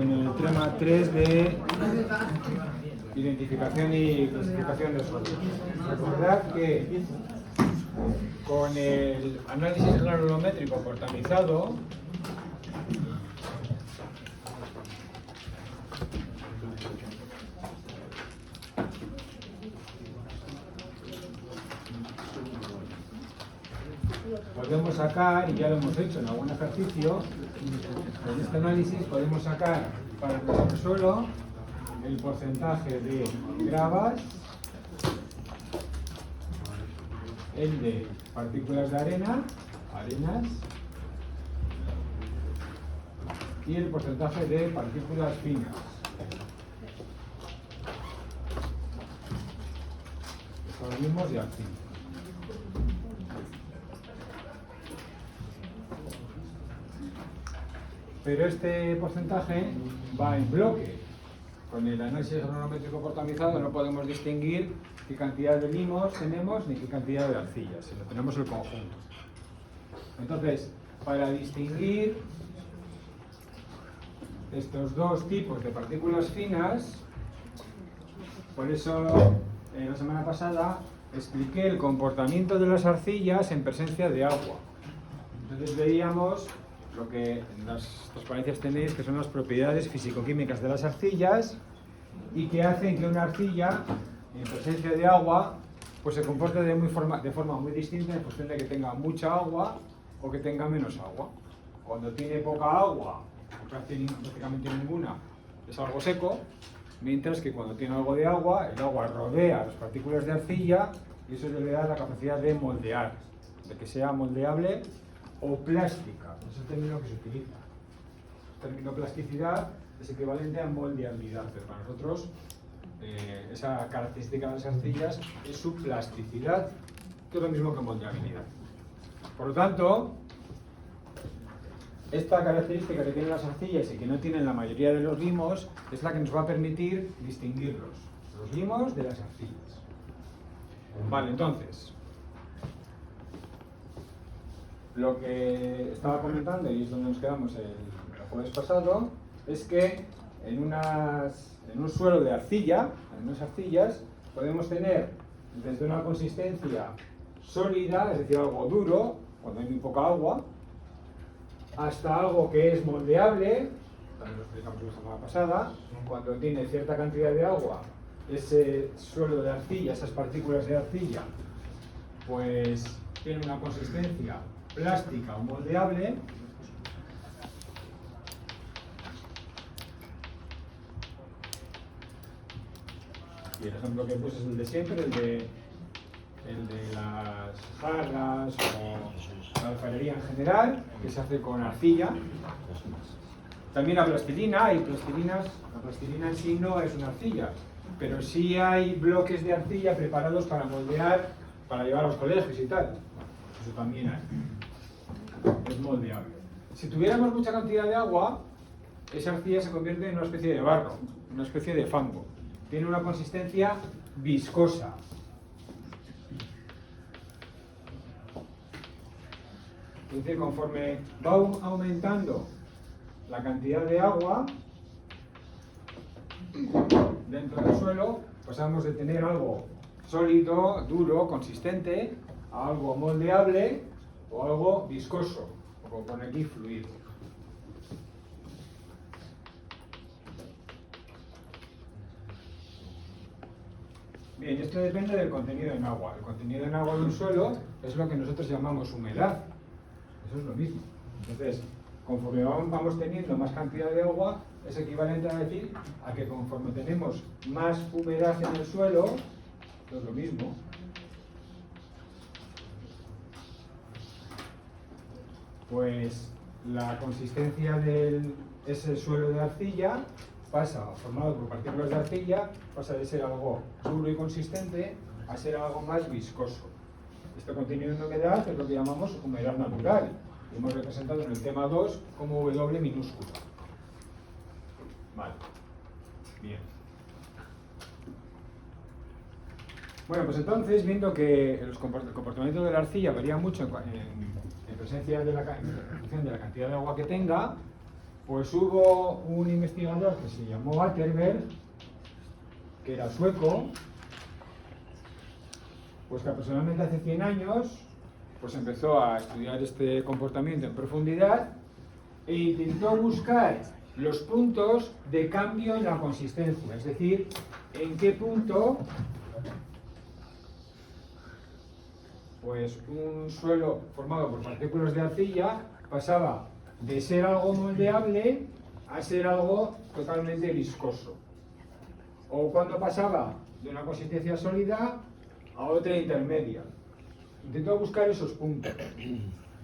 con el tema 3 de identificación y clasificación de suelos. Recordad que con el análisis granulométrico portamizado podemos sacar, y ya lo hemos hecho en algún ejercicio, con este análisis podemos sacar para nuestro suelo el porcentaje de gravas, el de partículas de arena, arenas, y el porcentaje de partículas finas. Organismos y actinos. Pero este porcentaje va en bloque. Con el análisis granulométrico portamizado no podemos distinguir qué cantidad de limos tenemos ni qué cantidad de arcillas, sino tenemos el conjunto. Entonces, para distinguir estos dos tipos de partículas finas, por eso la semana pasada expliqué el comportamiento de las arcillas en presencia de agua. Entonces veíamos lo que en las transparencias tenéis, que son las propiedades físico-químicas de las arcillas y que hacen que una arcilla en presencia de agua pues se comporte de forma muy distinta en función de que tenga mucha agua o que tenga menos agua. Cuando tiene poca agua, o prácticamente ninguna, es algo seco, mientras que cuando tiene algo de agua, el agua rodea las partículas de arcilla y eso le da la capacidad de moldear, de que sea moldeable o plástica. Es el término que se utiliza. El término plasticidad es equivalente a moldeabilidad, pero para nosotros esa característica de las arcillas es su plasticidad, que es lo mismo que moldeabilidad. Por lo tanto, esta característica que tienen las arcillas y que no tienen la mayoría de los limos es la que nos va a permitir distinguirlos, los limos de las arcillas. Vale, entonces, lo que estaba comentando, y es donde nos quedamos el jueves pasado, es que en un suelo de arcilla, en unas arcillas, podemos tener desde una consistencia sólida, es decir, algo duro, cuando hay muy poca agua, hasta algo que es moldeable, también lo explicamos la semana pasada, cuando tiene cierta cantidad de agua, ese suelo de arcilla, esas partículas de arcilla, pues tiene una consistencia plástica o moldeable. Y el ejemplo que puse es el de siempre, el de las jarras o la alfarería en general, que se hace con arcilla. También la plastilina, hay plastilinas, la plastilina en sí no es una arcilla, pero sí hay bloques de arcilla preparados para moldear, para llevar a los colegios y tal. Eso también hay. Es moldeable. Si tuviéramos mucha cantidad de agua, esa arcilla se convierte en una especie de barro, una especie de fango. Tiene una consistencia viscosa. Es decir, conforme va aumentando la cantidad de agua dentro del suelo, pasamos de tener algo sólido, duro, consistente, a algo moldeable o algo viscoso, o como pone aquí, fluido. Bien, esto depende del contenido en agua. El contenido en agua de un suelo es lo que nosotros llamamos humedad. Eso es lo mismo. Entonces, conforme vamos teniendo más cantidad de agua, es equivalente a decir a que conforme tenemos más humedad en el suelo, esto es lo mismo. Pues la consistencia de ese suelo de arcilla pasa, formado por partículas de arcilla, pasa de ser algo duro y consistente a ser algo más viscoso. Este contenido en humedad es lo que llamamos humedad natural. Lo hemos representado en el tema 2 como W minúscula. Vale. Bien. Bueno, pues entonces, viendo que el comportamiento de la arcilla varía mucho en presencia de en función de la cantidad de agua que tenga, Pues hubo un investigador que se llamó Atterberg, que era sueco, pues que aproximadamente hace 100 años pues empezó a estudiar este comportamiento en profundidad e intentó buscar los puntos de cambio en la consistencia, es decir, en qué punto pues un suelo formado por partículas de arcilla pasaba de ser algo moldeable a ser algo totalmente viscoso, o cuando pasaba de una consistencia sólida a otra intermedia. Intentó buscar esos puntos.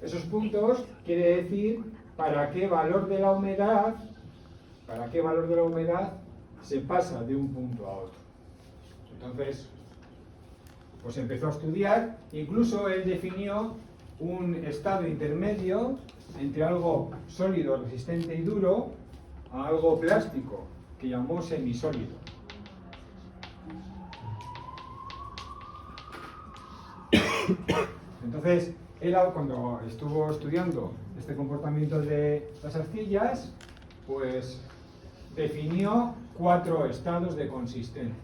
Esos puntos quiere decir para qué valor de la humedad se pasa de un punto a otro. Entonces, pues empezó a estudiar, incluso él definió un estado intermedio entre algo sólido, resistente y duro, a algo plástico, que llamó semisólido. Entonces, él cuando estuvo estudiando este comportamiento de las arcillas, pues definió 4 estados de consistencia.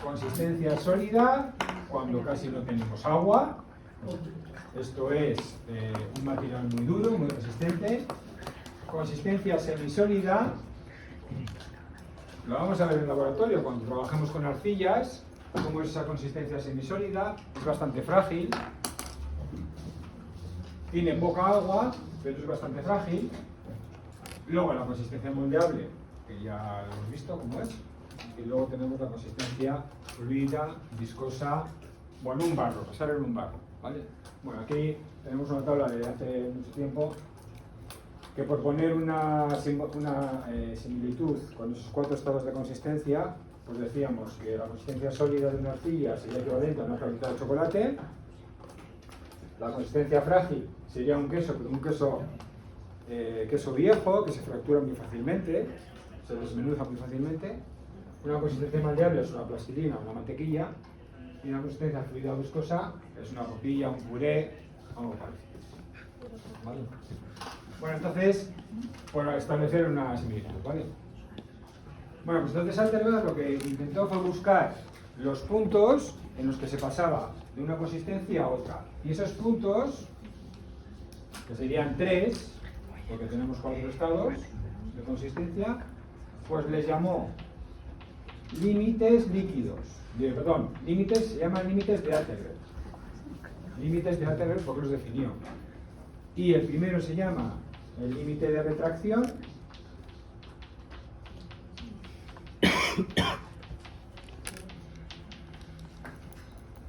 Consistencia sólida, cuando casi no tenemos agua. Esto es un material muy duro, muy resistente. Consistencia semisólida, lo vamos a ver en el laboratorio cuando trabajamos con arcillas, cómo es esa consistencia semisólida. Es bastante frágil, tiene poca agua, pero es bastante frágil. Luego la consistencia moldeable, que ya lo hemos visto cómo es. Y luego tenemos la consistencia fluida, viscosa, bueno, un barro, pasar en un barro, ¿vale? Bueno, aquí tenemos una tabla de hace mucho tiempo que, por poner una similitud con esos 4 estados de consistencia, pues decíamos que la consistencia sólida de una arcilla sería equivalente a una tableta de chocolate. La consistencia frágil sería un queso, pero un queso viejo que se fractura muy fácilmente, se desmenuza muy fácilmente. Una consistencia moldeable es una plastilina, una mantequilla, y una consistencia fluida o viscosa es una papilla, un puré, algo parecido. ¿Vale? Bueno, entonces, por establecer una similitud, ¿vale? Bueno, pues entonces Atterberg lo que intentó fue buscar los puntos en los que se pasaba de una consistencia a otra. Y esos puntos, que serían 3, porque tenemos 4 estados de consistencia, pues les llamó límites líquidos. Límites, se llaman límites de Atterberg. Límites de Atterberg porque los definió. Y el primero se llama el límite de retracción.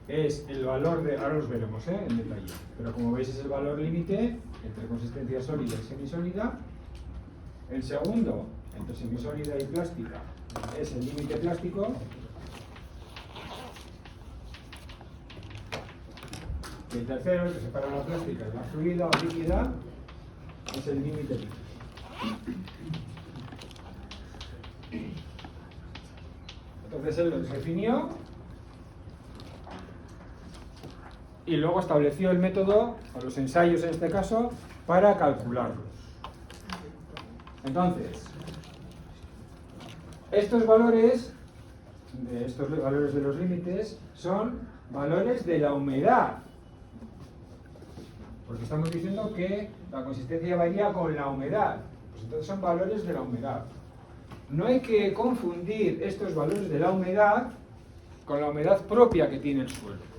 Es el valor de, ahora los veremos en detalle, pero como veis es el valor límite entre consistencia sólida y semisólida. El segundo, entre semisólida y plástica, es el límite plástico. Y el tercero, el que separa la plástica de la fluida o líquida, es el límite líquido. Entonces él los definió y luego estableció el método, o los ensayos en este caso, para calcularlos. Entonces, estos valores de los límites son valores de la humedad. Porque estamos diciendo que la consistencia varía con la humedad. Pues entonces son valores de la humedad. No hay que confundir estos valores de la humedad con la humedad propia que tiene el suelo.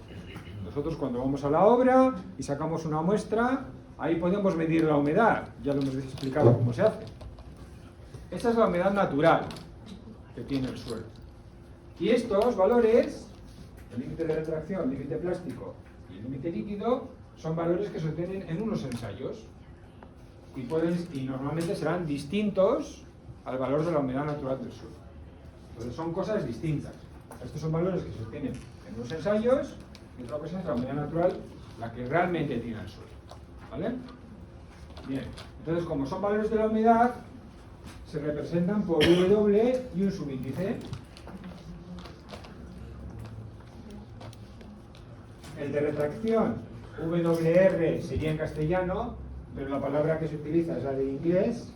Nosotros cuando vamos a la obra y sacamos una muestra, ahí podemos medir la humedad. Ya lo hemos explicado cómo se hace. Esa es la humedad natural que tiene el suelo. Y estos valores, el límite de retracción, el límite plástico y el límite líquido, son valores que se obtienen en unos ensayos y normalmente serán distintos al valor de la humedad natural del suelo. Entonces son cosas distintas. Estos son valores que se obtienen en unos ensayos y otra cosa es la humedad natural, la que realmente tiene el suelo. ¿Vale? Bien, entonces como son valores de la humedad, se representan por W y un subíndice. El de retracción, WR, sería en castellano, pero la palabra que se utiliza es la de inglés.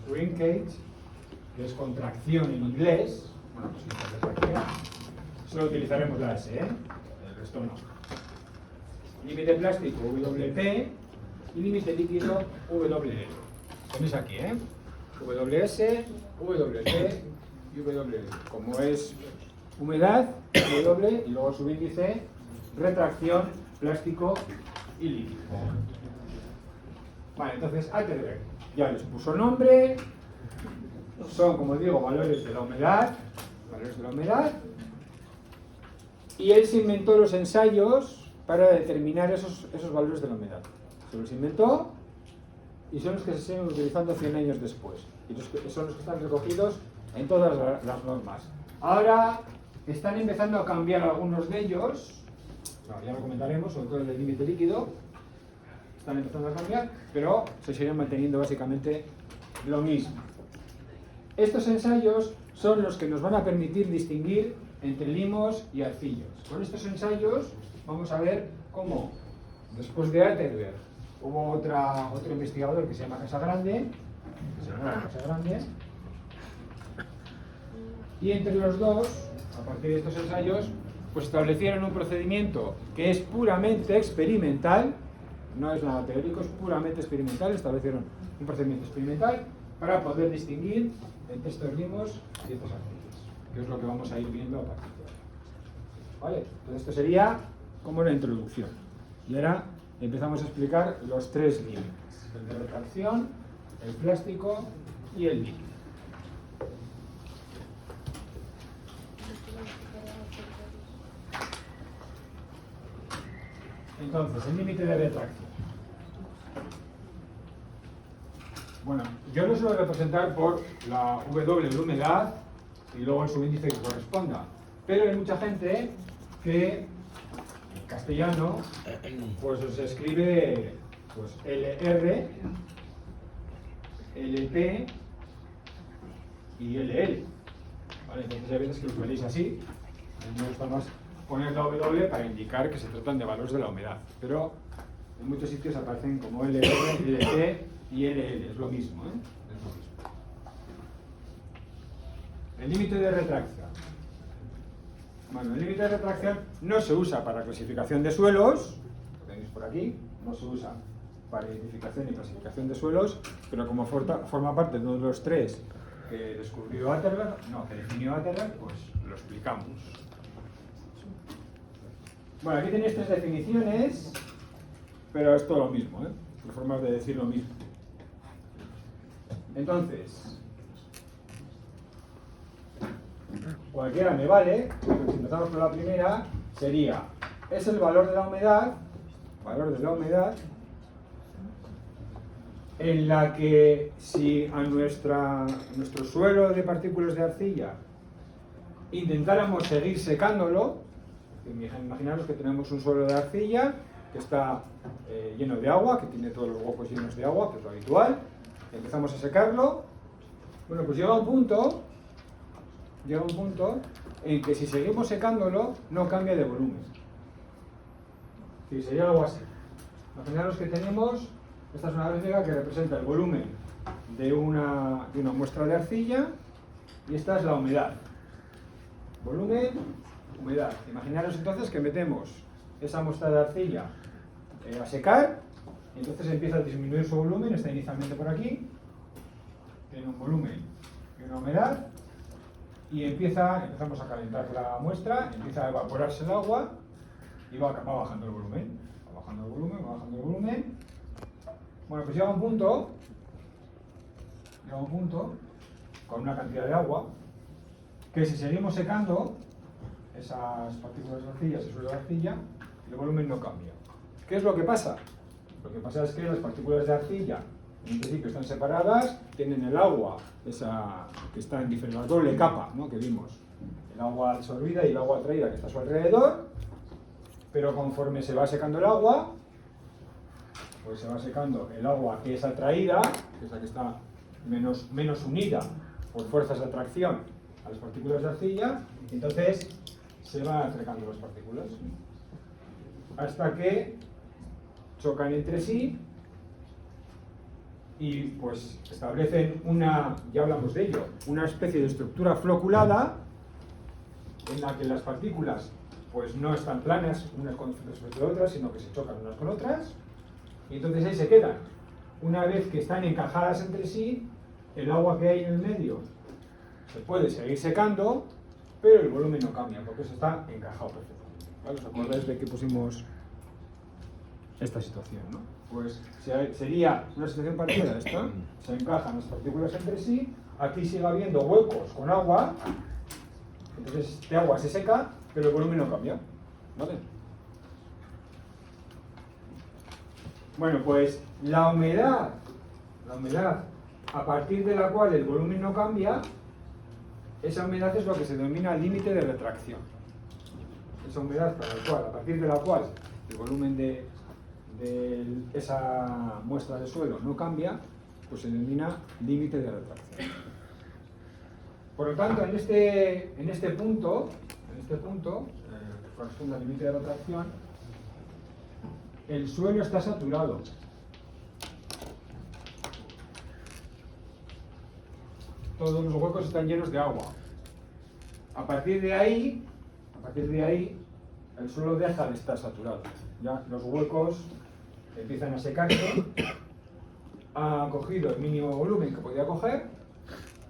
Shrinkage, que es contracción en inglés. Bueno, pues si es retracción, solo utilizaremos la S, el resto no. Límite plástico WP y límite líquido WL. Tenéis aquí, WS, WP y WL. Como es humedad, W, y luego subíndice, retracción, plástico y líquido. Vale, entonces ATR ya les puso nombre, son, como digo, valores de la humedad, y él se inventó los ensayos para determinar esos valores de la humedad. Se los inventó y son los que se siguen utilizando 100 años después. Y son los que están recogidos en todas las normas. Ahora están empezando a cambiar algunos de ellos, ya lo comentaremos, sobre todo el del límite líquido. Están empezando a cambiar, pero se siguen manteniendo básicamente lo mismo. Estos ensayos son los que nos van a permitir distinguir entre limos y arcillos. Con estos ensayos vamos a ver cómo, después de Atterberg, hubo otro investigador que se llama Casagrande, y entre los dos, a partir de estos ensayos, pues establecieron un procedimiento que es puramente experimental, no es nada teórico, es puramente experimental. Establecieron un procedimiento experimental para poder distinguir entre estos limos y estos arcillos, que es lo que vamos a ir viendo a partir de ahora. ¿Vale? Entonces esto sería como una introducción. Y ahora empezamos a explicar los tres límites: el de retracción, el plástico y el líquido. Entonces, el límite de retracción. Bueno, yo lo suelo representar por la W de humedad y luego el subíndice que corresponda. Pero hay mucha gente que en castellano pues se escribe pues LR, LP y LL. ¿Vale? Entonces hay veces que los veréis así. A mí me gusta más poner la W para indicar que se tratan de valores de la humedad. Pero en muchos sitios aparecen como LR, LP y LL. Es lo mismo, Es lo mismo. El límite de retracción. Bueno, el límite de retracción no se usa para clasificación de suelos, lo tenéis por aquí, no se usa para identificación y clasificación de suelos, pero como forma parte de uno de los tres que descubrió Atterberg, que definió Atterberg, pues lo explicamos. Bueno, aquí tenéis tres definiciones, pero es todo lo mismo, Por formas de decir lo mismo. Entonces, cualquiera me vale. Si empezamos por la primera, sería, es el valor de la humedad, en la que si a nuestro suelo de partículas de arcilla intentáramos seguir secándolo, imaginaros que tenemos un suelo de arcilla que está lleno de agua, que tiene todos los huecos llenos de agua, que es lo habitual, empezamos a secarlo. Bueno, pues llega un punto en que si seguimos secándolo no cambia de volumen. Sí, sería algo así. Imaginaros que tenemos, esta es una gráfica que representa el volumen de una muestra de arcilla y esta es la humedad. Volumen, humedad. Imaginaros entonces que metemos esa muestra de arcilla a secar, y entonces empieza a disminuir su volumen, está inicialmente por aquí, tiene un volumen y una humedad, y empezamos a calentar la muestra, empieza a evaporarse el agua y va bajando el volumen. Va bajando el volumen. Bueno, pues llega un punto con una cantidad de agua que si seguimos secando esas partículas de arcilla, ese suelo de arcilla, el volumen no cambia. ¿Qué es lo que pasa? Lo que pasa es que las partículas de arcilla en principio están separadas, tienen el agua, esa que está en diferente, la doble capa, que vimos, el agua absorbida y el agua atraída que está a su alrededor, pero conforme se va secando el agua, pues se va secando el agua que es atraída, que es la que está menos unida por fuerzas de atracción a las partículas de arcilla, y entonces se van acercando las partículas hasta que chocan entre sí y pues establecen una, ya hablamos de ello, una especie de estructura floculada en la que las partículas pues no están planas unas con respecto a otras, sino que se chocan unas con otras, y entonces ahí se quedan. Una vez que están encajadas entre sí, el agua que hay en el medio se puede seguir secando, pero el volumen no cambia, porque eso está encajado perfectamente. ¿Vale? ¿Os acordáis de que pusimos esta situación, ¿no? Pues sería una situación parecida a esta. Se encajan las partículas entre sí, aquí sigue habiendo huecos con agua, entonces este agua se seca, pero el volumen no cambia. ¿Vale? Bueno, pues la humedad a partir de la cual el volumen no cambia, esa humedad es lo que se denomina límite de retracción. Esa humedad a partir de la cual el volumen de esa muestra de suelo no cambia, pues se denomina límite de retracción. Por lo tanto, en este punto, que corresponde al límite de retracción, el suelo está saturado. Todos los huecos están llenos de agua. A partir de ahí, el suelo deja de estar saturado. Ya los huecos empiezan a secarse, ha cogido el mínimo volumen que podía coger,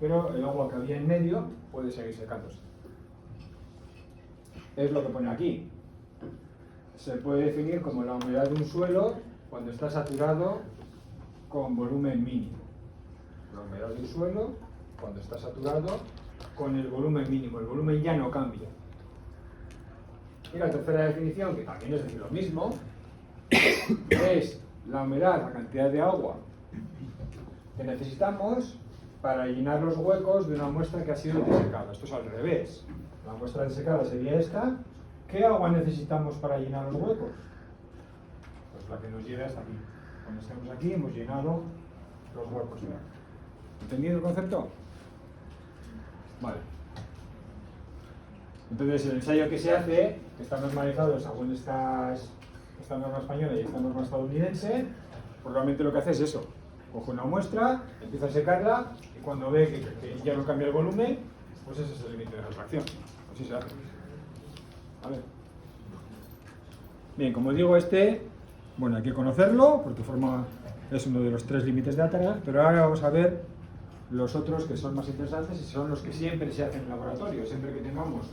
pero el agua que había en medio puede seguir secándose. Es lo que pone aquí. Se puede definir como la humedad de un suelo cuando está saturado con volumen mínimo. La humedad de un suelo cuando está saturado con el volumen mínimo. El volumen ya no cambia. Y la tercera definición, que también es decir lo mismo, es la humedad, la cantidad de agua que necesitamos para llenar los huecos de una muestra que ha sido desecada. Esto es al revés. La muestra desecada sería esta. ¿Qué agua necesitamos para llenar los huecos? Pues la que nos lleve hasta aquí. Cuando estemos aquí hemos llenado los huecos. ¿Entendido el concepto? Vale. Entonces el ensayo que se hace, que está normalizado según esta norma española y esta norma estadounidense, pues realmente lo que hace es eso. Coge una muestra, empieza a secarla y cuando ve que ya no cambia el volumen, pues ese es el límite de retracción. Así se hace. ¿Vale? Bien, como digo, bueno, hay que conocerlo porque es uno de los 3 límites de Atara, pero ahora vamos a ver los otros que son más interesantes y son los que siempre se hacen en laboratorio. Siempre que tengamos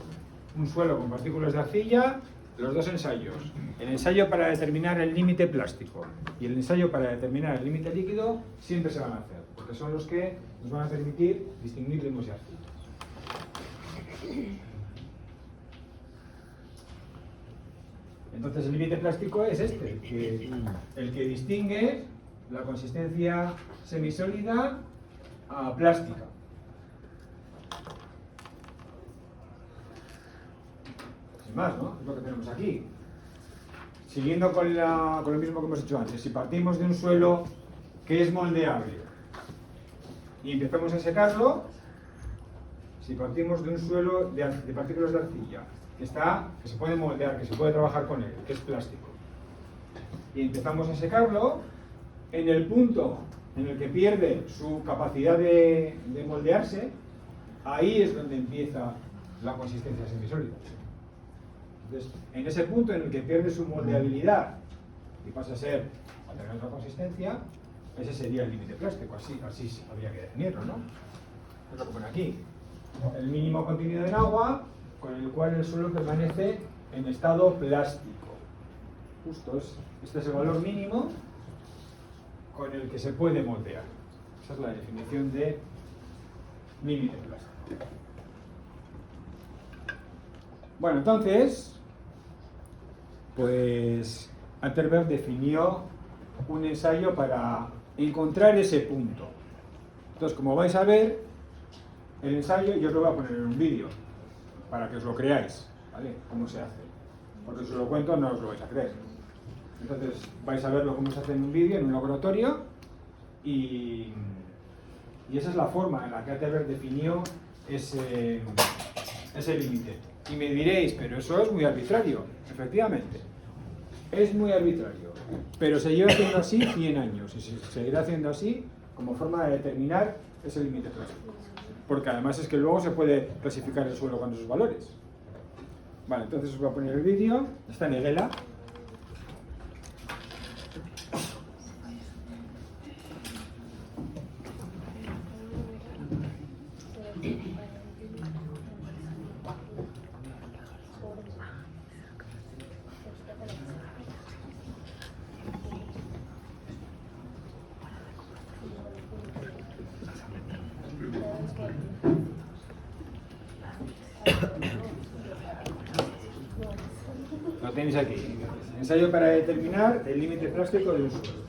un suelo con partículas de arcilla, los 2 ensayos. El ensayo para determinar el límite plástico y el ensayo para determinar el límite líquido siempre se van a hacer, porque son los que nos van a permitir distinguir limos y arcilla. Entonces el límite plástico es el que distingue la consistencia semisólida a plástica. Sin más, ¿no? Es lo que tenemos aquí. Siguiendo con lo mismo que hemos hecho antes, si partimos de un suelo que es moldeable y empezamos a secarlo, si partimos de un suelo de partículas de arcilla que se puede moldear, que se puede trabajar con él, que es plástico, y empezamos a secarlo, en el punto en el que pierde su capacidad de moldearse, ahí es donde empieza la consistencia semisólida. Entonces, en ese punto en el que pierde su moldeabilidad y pasa a tener otra consistencia, ese sería el límite plástico. Así habría que definirlo, ¿no? Es lo que pone aquí. El mínimo contenido en agua con el cual el suelo permanece en estado plástico. Justo este es el valor mínimo con el que se puede moldear. Esa es la definición de límite plástico. Bueno, entonces, pues Atterberg definió un ensayo para encontrar ese punto. Entonces, como vais a ver, el ensayo yo os lo voy a poner en un vídeo para que os lo creáis, ¿vale? Cómo se hace. Porque si os lo cuento no os lo vais a creer. Entonces vais a verlo cómo se hace en un vídeo, en un laboratorio, y Y esa es la forma en la que Atterberg definió ese límite. Y me diréis, pero eso es muy arbitrario. Efectivamente, es muy arbitrario. Pero se lleva haciendo así 100 años y se seguirá haciendo así como forma de determinar ese límite plástico. Porque además es que luego se puede clasificar el suelo con esos valores. Vale, entonces os voy a poner el vídeo. Está en Egela. Lo tenéis aquí. Ensayo para determinar el límite plástico de un suelo.